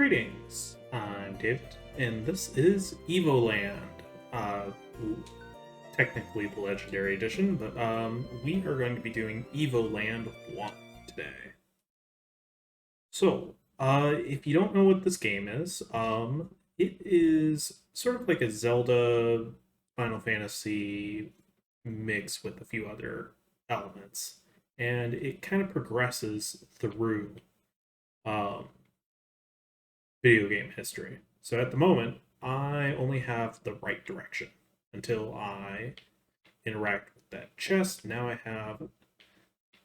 Greetings, I'm David, and this is Evoland. Uh, Technically the Legendary Edition, but we are going to be doing Evoland 1 today. So, if you don't know what this game is, it is sort of like a Zelda Final Fantasy mix with a few other elements, and it kind of progresses through um, video game history. So at the moment, I only have the right direction until I interact with that chest. Now I have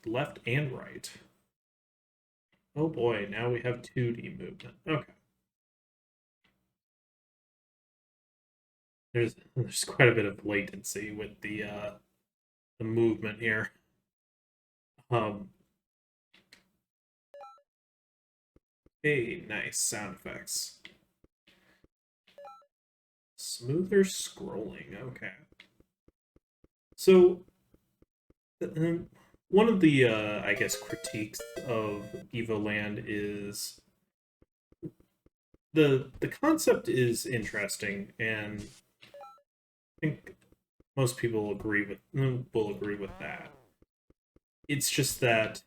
left and right. Oh boy, now we have 2D movement. Okay. There's quite a bit of latency with the movement here. Um hey, nice sound effects. Smoother scrolling. Okay. So one of the I guess critiques of Evoland is the concept is interesting, and I think most people will agree with that. It's just that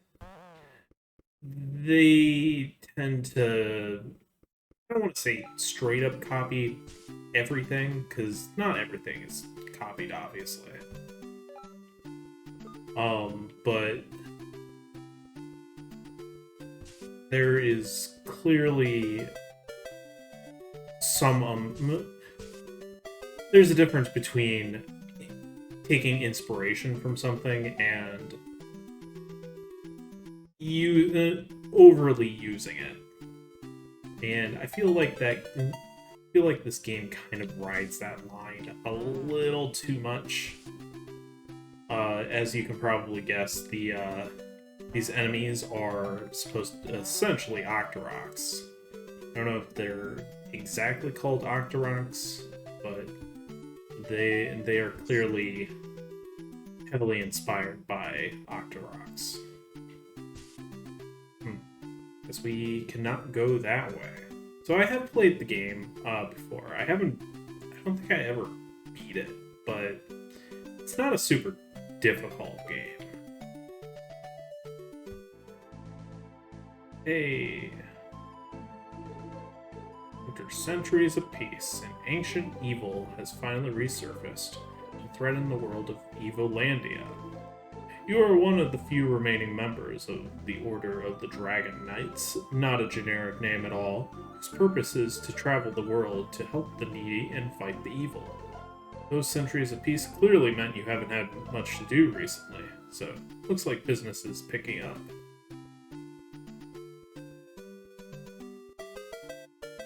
they tend to, I don't want to say straight up copy everything, because not everything is copied, obviously. But there is clearly there's a difference between taking inspiration from something and overly using it. And I feel like this game kind of rides that line a little too much. As you can probably guess, these enemies are supposed to essentially Octoroks. I don't know if they're exactly called Octoroks, but they are clearly heavily inspired by Octoroks. Because we cannot go that way. So I have played the game before. I don't think I ever beat it, but it's not a super difficult game. Hey. After centuries of peace, an ancient evil has finally resurfaced and threatened the world of Evolandia. You are one of the few remaining members of the Order of the Dragon Knights, not a generic name at all, whose purpose is to travel the world to help the needy and fight the evil. Those centuries of peace clearly meant you haven't had much to do recently, so looks like business is picking up.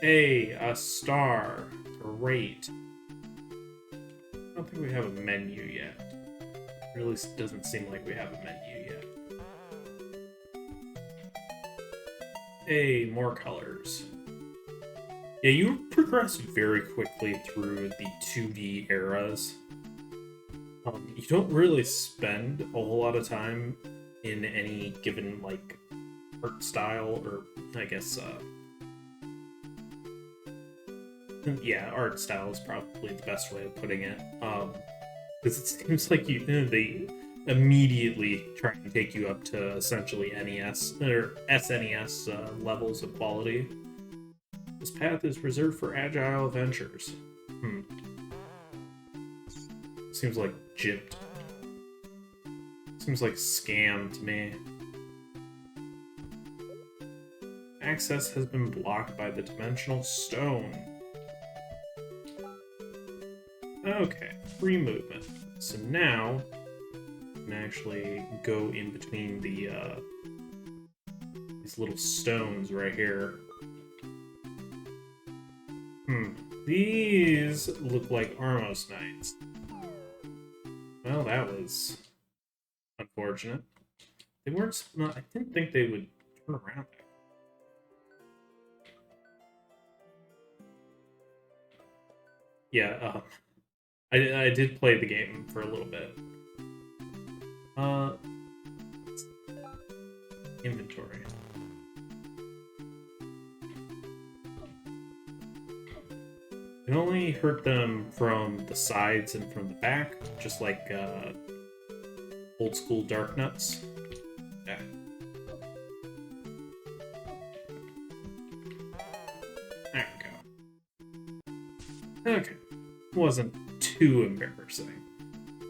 Hey, a star. Great. I don't think we have a menu yet. It really doesn't seem like we have a menu yet. Hey, more colors. Yeah, you progress very quickly through the 2D eras. You don't really spend a whole lot of time in any given, like, art style, or, I guess, yeah, art style is probably the best way of putting it. Because it seems like they immediately try and take you up to essentially NES or SNES levels of quality. This path is reserved for agile adventures. Seems like gypped. Seems like scam to me. Access has been blocked by the dimensional stone. Okay, free movement. So now I can actually go in between these little stones right here. These look like Armos Knights. Well, that was unfortunate. They weren't. I didn't think they would turn around. Yeah. I did play the game for a little bit. Inventory. You can only hurt them from the sides and from the back, just like old school Dark Nuts. Yeah. There we go. Okay. Wasn't too embarrassing.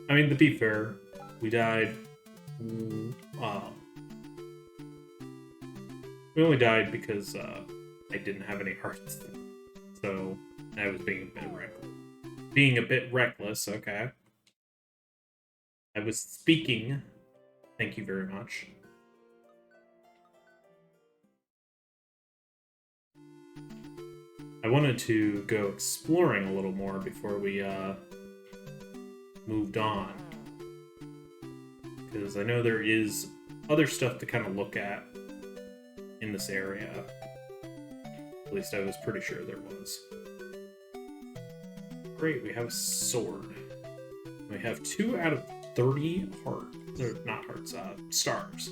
I mean, to be fair, we died. We only died because I didn't have any hearts. So I was being a bit reckless. Being a bit reckless, okay. I was speaking. Thank you very much. I wanted to go exploring a little more before we moved on. Because I know there is other stuff to kind of look at in this area. At least I was pretty sure there was. Great, we have a sword. We have 2 out of 30 hearts. Or not hearts, stars.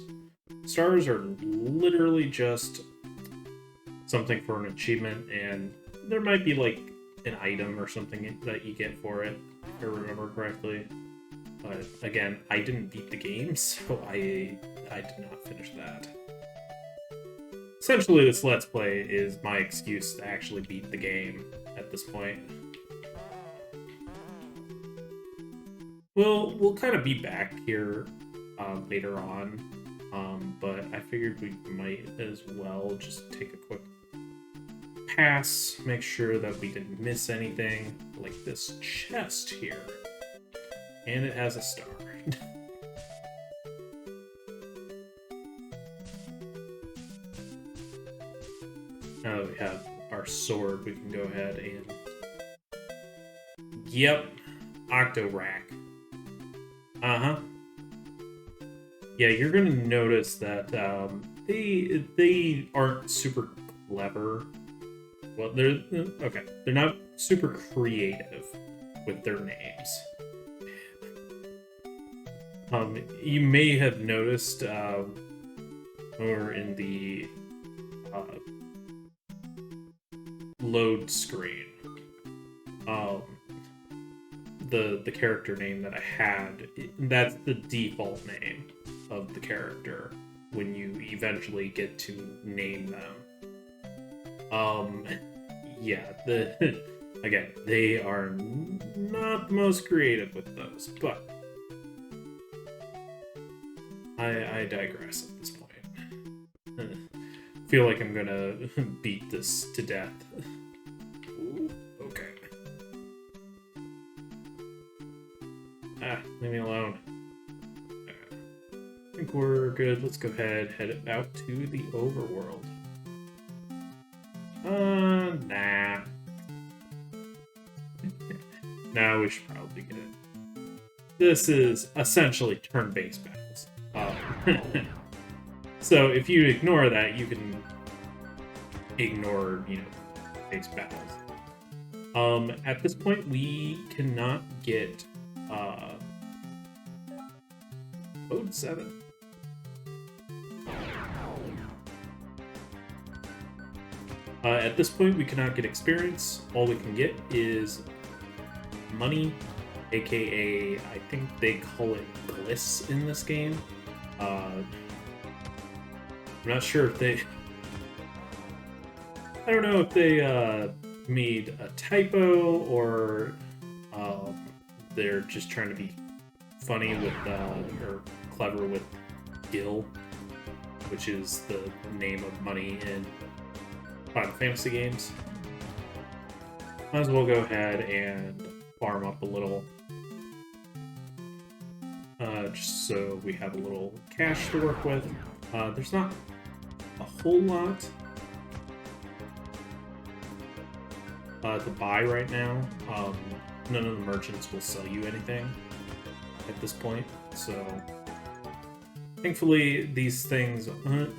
Stars are literally just something for an achievement, and there might be like an item or something that you get for it, if I remember correctly. But again, I didn't beat the game, so I did not finish that. Essentially, this Let's Play is my excuse to actually beat the game at this point. We'll kind of be back here later on, but I figured we might as well just take a quick pass, make sure that we didn't miss anything, like this chest here. And it has a star. Now that we have our sword, we can go ahead and... Yep, Octo-Rack. Uh-huh. Yeah, you're gonna notice that they aren't super clever. Well, they're okay. They're not super creative with their names. You may have noticed when we're in the load screen, the character name that I had, that's the default name of the character when you eventually get to name them. Yeah, again, they are not the most creative with those, but I digress at this point. Feel like I'm gonna beat this to death. Ooh, okay. Leave me alone. I think we're good. Let's go ahead, head out to the overworld. Nah. No, we should probably get it. This is essentially turn-based battles. So if you ignore that, you can ignore, base battles. At this point, we cannot get Code 7. At this point, we cannot get experience. All we can get is money, aka, I think they call it gliss in this game. I'm not sure if they... I don't know if they made a typo or they're just trying to be funny with, or clever with Gil, which is the name of money in Final Fantasy games. Might as well go ahead and farm up a little. Just so we have a little cash to work with. There's not a whole lot to buy right now. None of the merchants will sell you anything at this point, so thankfully these things, when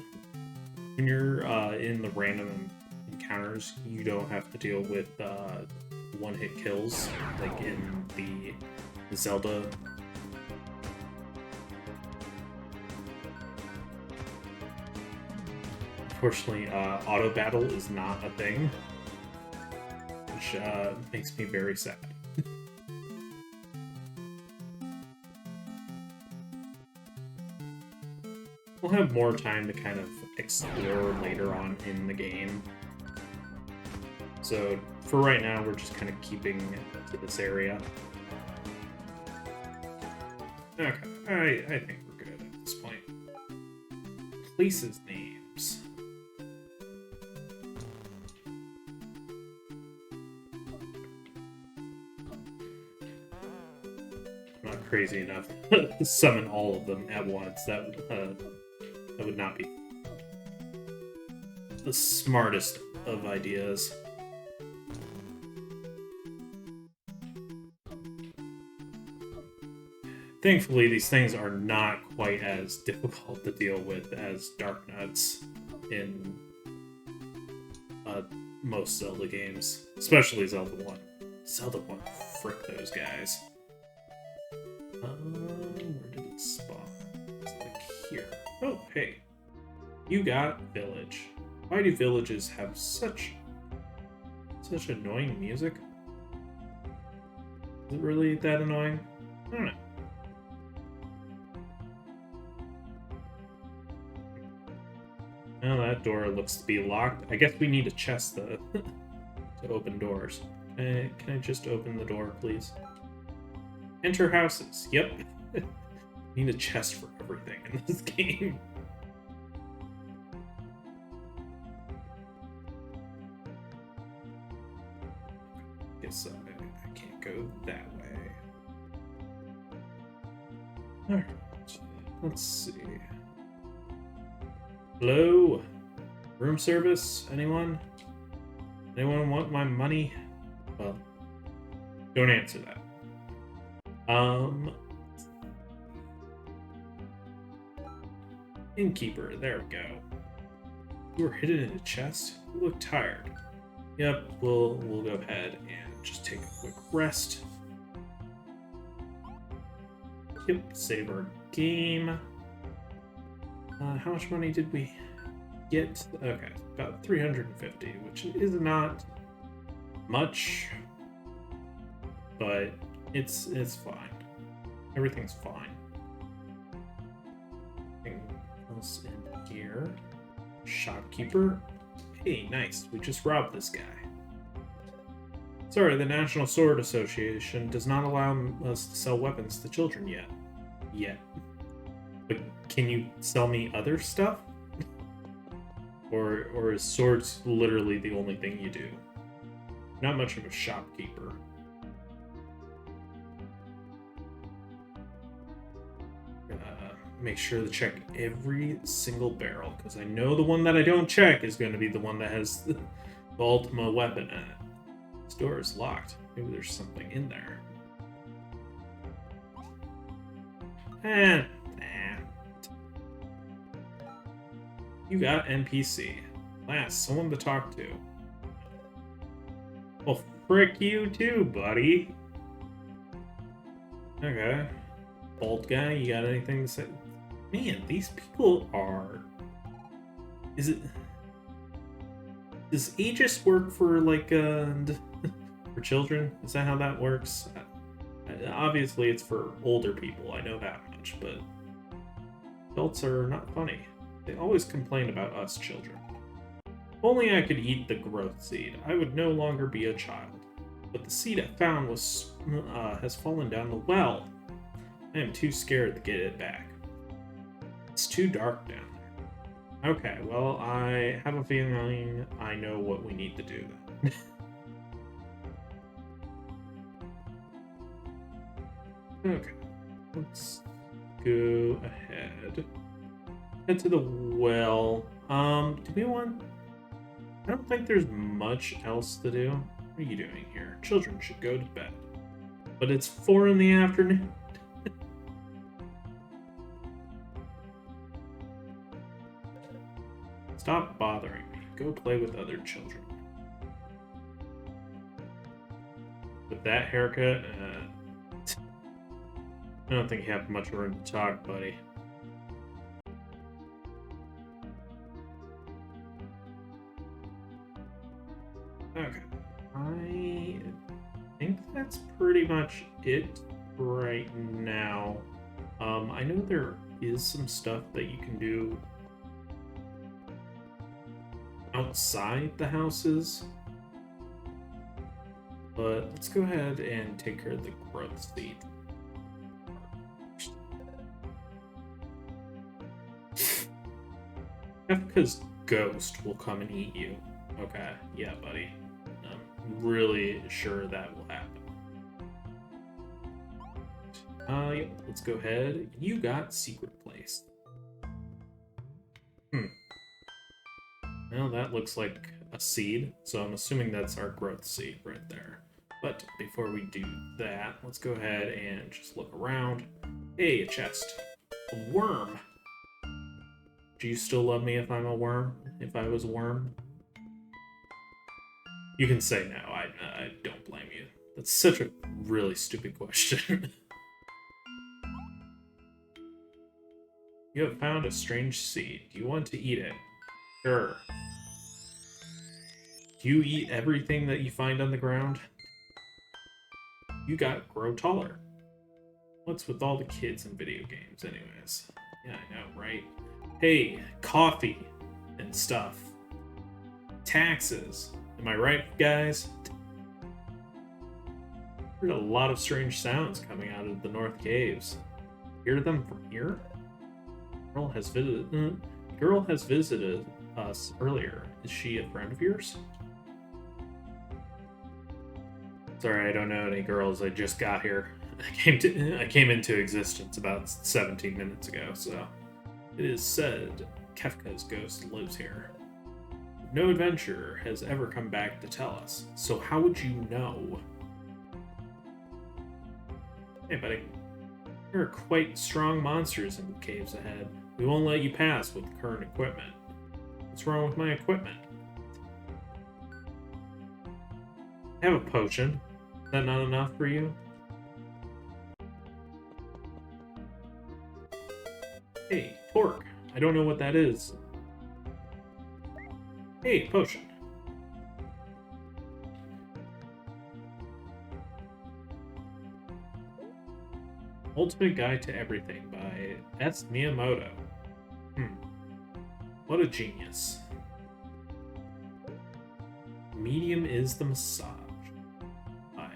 you're in the random encounters, you don't have to deal with one-hit kills like in the Zelda. Unfortunately, auto battle is not a thing. which makes me very sad. We'll have more time to kind of explore later on in the game. So for right now, we're just kind of keeping to this area. Okay, I think we're good at this point. Places names. I'm not crazy enough to summon all of them at once. That would not be the smartest of ideas. Thankfully, these things are not quite as difficult to deal with as Dark Nuts in most Zelda games, especially Zelda 1. Zelda 1, frick those guys. Where did it spawn? It's like here. Oh, hey. You got Village. Why do villages have such annoying music? Is it really that annoying? I don't know. Well, that door looks to be locked. I guess we need a chest to open doors. Can I just open the door, please? Enter houses. Yep. Need a chest for everything in this game. Guess I can't go that way. Alright. Let's see. Hello? Room service? Anyone? Anyone want my money? Well, don't answer that. Innkeeper, there we go. You were hidden in a chest? You look tired. Yep, we'll go ahead and just take a quick rest. Yep, save our game. How much money did we get? Okay, about 350, which is not much, but it's fine. Everything's fine. Anything else in here? Shopkeeper. Hey, nice. We just robbed this guy. Sorry, the National Sword Association does not allow us to sell weapons to children yet. But can you sell me other stuff? Or is swords literally the only thing you do? Not much of a shopkeeper. Make sure to check every single barrel, because I know the one that I don't check is going to be the one that has the ultimate weapon in it. This door is locked. Maybe there's something in there. You got NPC. Last, someone to talk to. Well, frick you too, buddy. Okay. Bald guy, you got anything to say? Man, these people are... Does Aegis work for, like, for children? Is that how that works? Obviously, it's for older people, I know that much, but... Adults are not funny. They always complain about us children. If only I could eat the growth seed, I would no longer be a child. But the seed I found has fallen down the well. I am too scared to get it back. It's too dark down there. Okay, well, I have a feeling I know what we need to do then. Okay, let's go ahead. Head to the well. Do we want... I don't think there's much else to do. What are you doing here? Children should go to bed. But it's 4 in the afternoon. Stop bothering me. Go play with other children. With that haircut, I don't think you have much room to talk, buddy. Okay. I think that's pretty much it right now. I know there is some stuff that you can do outside the houses, but let's go ahead and take care of the growth seed. Kefka's ghost will come and eat you. Okay, yeah, buddy. I'm really sure that will happen. Yep, let's go ahead. You got secret place. Well, that looks like a seed, so I'm assuming that's our growth seed right there. But before we do that, let's go ahead and just look around. Hey, a chest. A worm. Do you still love me if I'm a worm? If I was a worm? You can say no. I don't blame you. That's such a really stupid question. You have found a strange seed. Do you want to eat it? Sure. Do you eat everything that you find on the ground? You got grow taller. What's with all the kids in video games anyways? Yeah, I know, right? Hey, coffee and stuff. Taxes. Am I right, guys? Heard a lot of strange sounds coming out of the North Caves. Hear them from here? Girl has visited us earlier. Is she a friend of yours? Sorry, I don't know any girls. I just got here. I came into existence about 17 minutes ago, so it is said Kefka's ghost lives here. No adventurer has ever come back to tell us, so how would you know? Hey, buddy. There are quite strong monsters in the caves ahead. We won't let you pass with current equipment. What's wrong with my equipment? I have a potion. Is that not enough for you? Hey, torque. I don't know what that is. Hey, potion. Ultimate Guide to Everything by S. Miyamoto. What a genius. Medium is the massage. By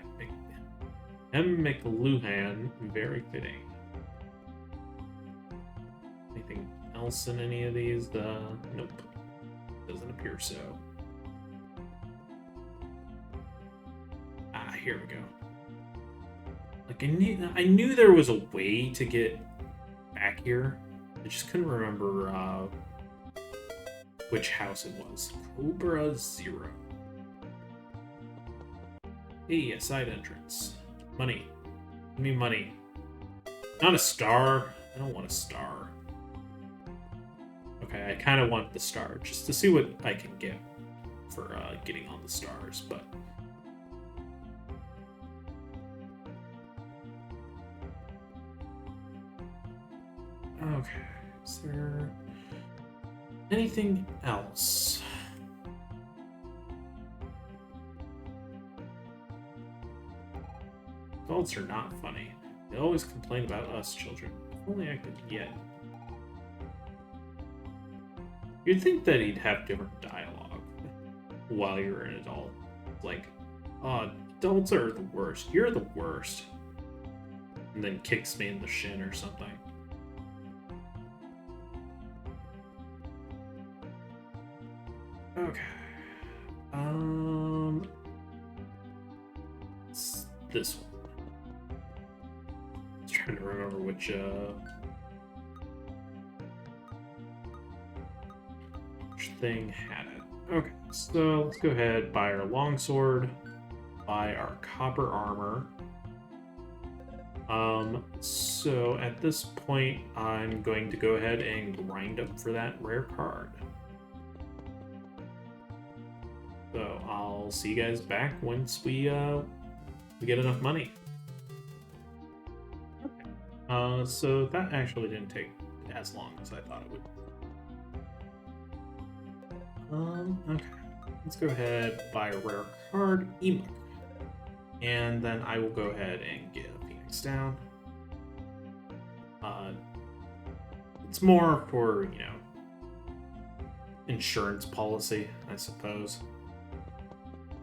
M. McLuhan. Very fitting. Anything else in any of these? Nope. Doesn't appear so. Ah, here we go. Like I knew there was a way to get back here. I just couldn't remember which house it was. Cobra Zero. Hey, a side entrance. Money. Give me money. Not a star. I don't want a star. Okay, I kind of want the star just to see what I can get for getting on the stars, but. Okay, is there anything else? Adults are not funny. They always complain about us children. If only I could get. You'd think that he'd have different dialogue while you're an adult. Like, adults are the worst. You're the worst. And then kicks me in the shin or something. Okay. It's this one. I was trying to remember which thing had it. Okay, so let's go ahead, buy our longsword, buy our copper armor. So at this point, I'm going to go ahead and grind up for that rare card. So I'll see you guys back once we get enough money. Okay. So that actually didn't take as long as I thought it would. Okay. let's go ahead, buy a rare card, Emook. And then I will go ahead and get a Phoenix down. It's more for, you know, insurance policy, I suppose.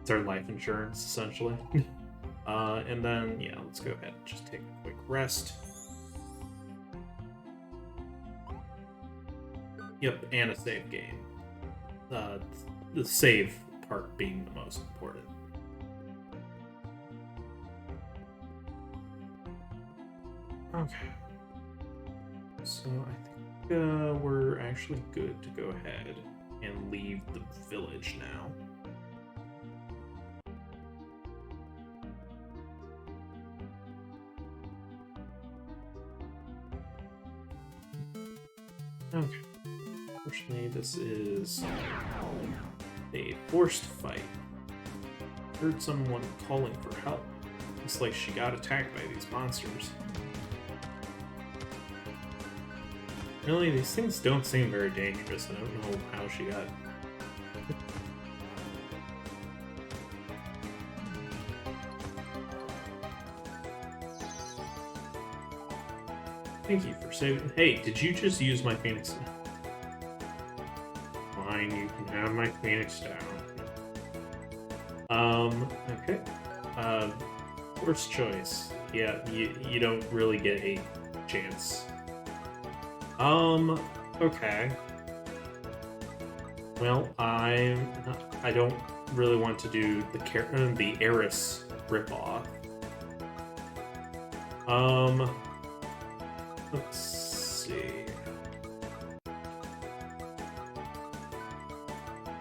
It's our life insurance, essentially. And then, yeah, let's go ahead and just take a quick rest. Yep, and a save game. The save part being the most important. Okay. So I think we're actually good to go ahead and leave the village now. Okay. Unfortunately, this is a forced fight. Heard someone calling for help. Looks like she got attacked by these monsters. Really, these things don't seem very dangerous. I don't know how she got. Thank you for saving. Hey, did you just use my Phoenix? Fine, you can have my Phoenix down. Okay. Worst choice. Yeah, you don't really get a chance. Okay. Well, I don't really want to do the Eris ripoff. Let's see.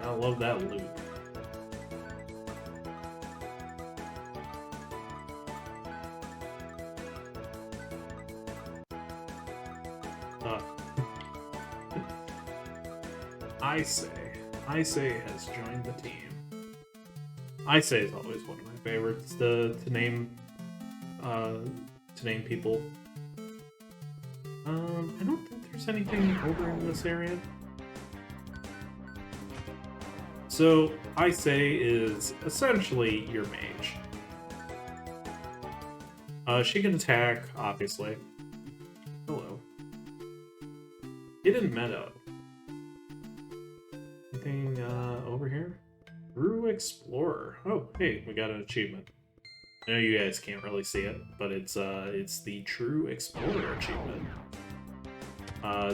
I love that loop. Isay has joined the team. Isay is always one of my favorites to name people. I don't think there's anything over in this area. So Isay is essentially your mage. She can attack, obviously. Hello. Hidden Meadow. Anything over here? True Explorer. Oh, hey, we got an achievement. I know you guys can't really see it, but it's the True Explorer achievement.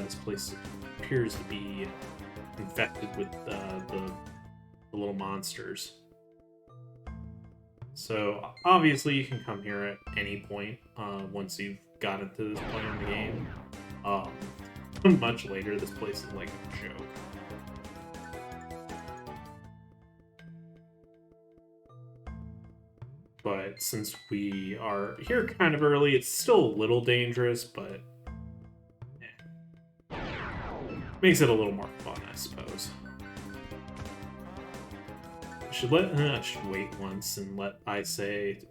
This place appears to be infected with the little monsters. So obviously you can come here at any point once you've gotten to this point in the game. Much later, this place is like a joke. But since we are here kind of early, it's still a little dangerous, but makes it a little more fun, I suppose. I should wait once and let Isay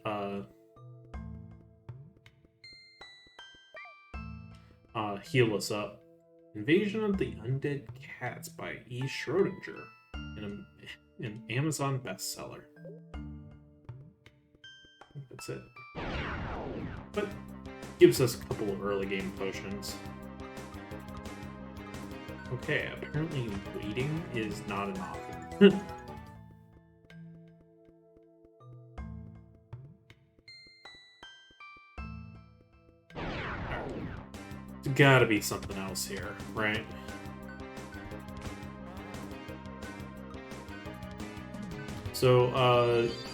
heal us up. Invasion of the Undead Cats by E. Schrodinger, an Amazon bestseller. I think that's it. But gives us a couple of early game potions. Okay, apparently waiting is not an option. There's gotta be something else here, right? So,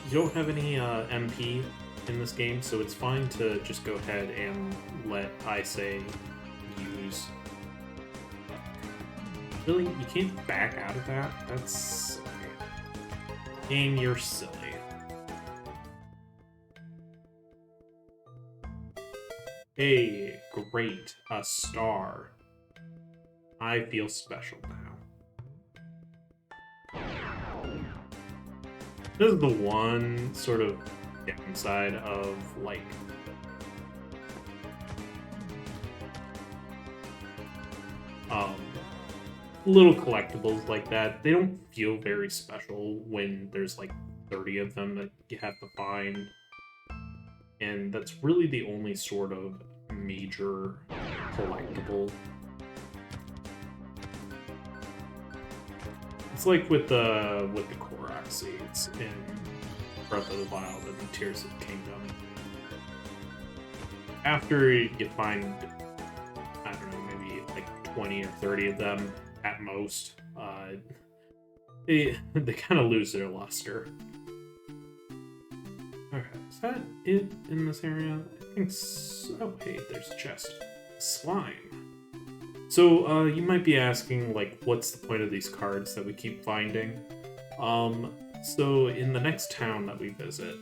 you don't have any MP in this game, so it's fine to just go ahead and let Isay use... Really? You can't back out of that? That's... okay. Game, you're silly. Hey, great. A star. I feel special now. This is the one sort of downside of, like... little collectibles like that. They don't feel very special when there's like 30 of them that you have to find. And that's really the only sort of major collectible. It's like with the Korok seeds in Breath of the Wild and Tears of the Kingdom. After you find, I don't know, maybe like 20 or 30 of them at most, they kind of lose their luster. Okay, is that it in this area? I think so. Oh, hey, there's a chest. Slime. So, you might be asking, like, what's the point of these cards that we keep finding? So in the next town that we visit,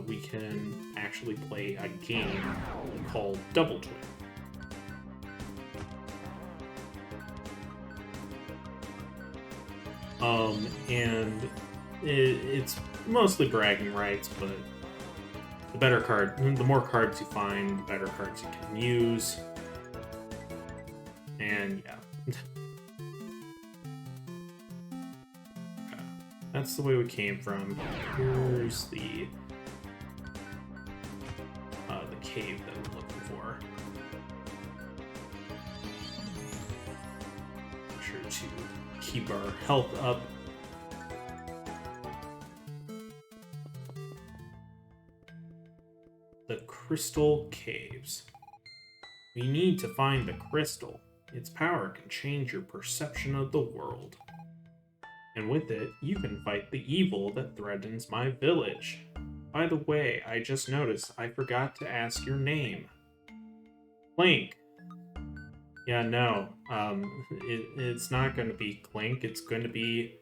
we can actually play a game called Double Twin. And it's mostly bragging rights, but the more cards you find, the better cards you can use. And yeah. Okay. That's the way we came from. Here's the cave that we're looking for. Make sure to keep our health up. The Crystal Caves. We need to find the crystal. Its power can change your perception of the world. And with it, you can fight the evil that threatens my village. By the way, I just noticed I forgot to ask your name. Clink. Yeah, no. It's not going to be Clink. It's going to be...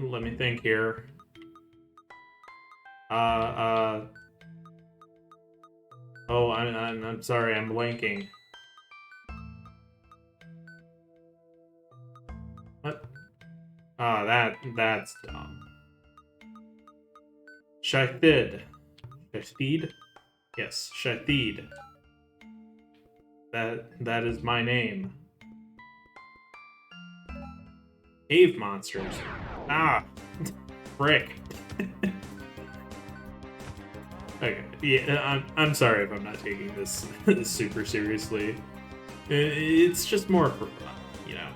Let me think here. Oh, I'm sorry, I'm blanking. What? Ah, that's dumb. Shathid. Shathid? Yes, Shathid. That is my name. Cave monsters. Ah, frick. Okay, yeah, I'm sorry if I'm not taking this super seriously. It's just more for fun, you know.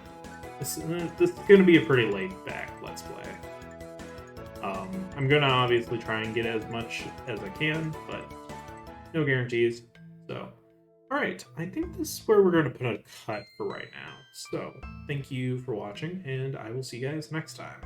This is gonna be a pretty laid back Let's Play. I'm gonna obviously try and get as much as I can, but no guarantees. So, alright, I think this is where we're gonna put a cut for right now. So, thank you for watching, and I will see you guys next time.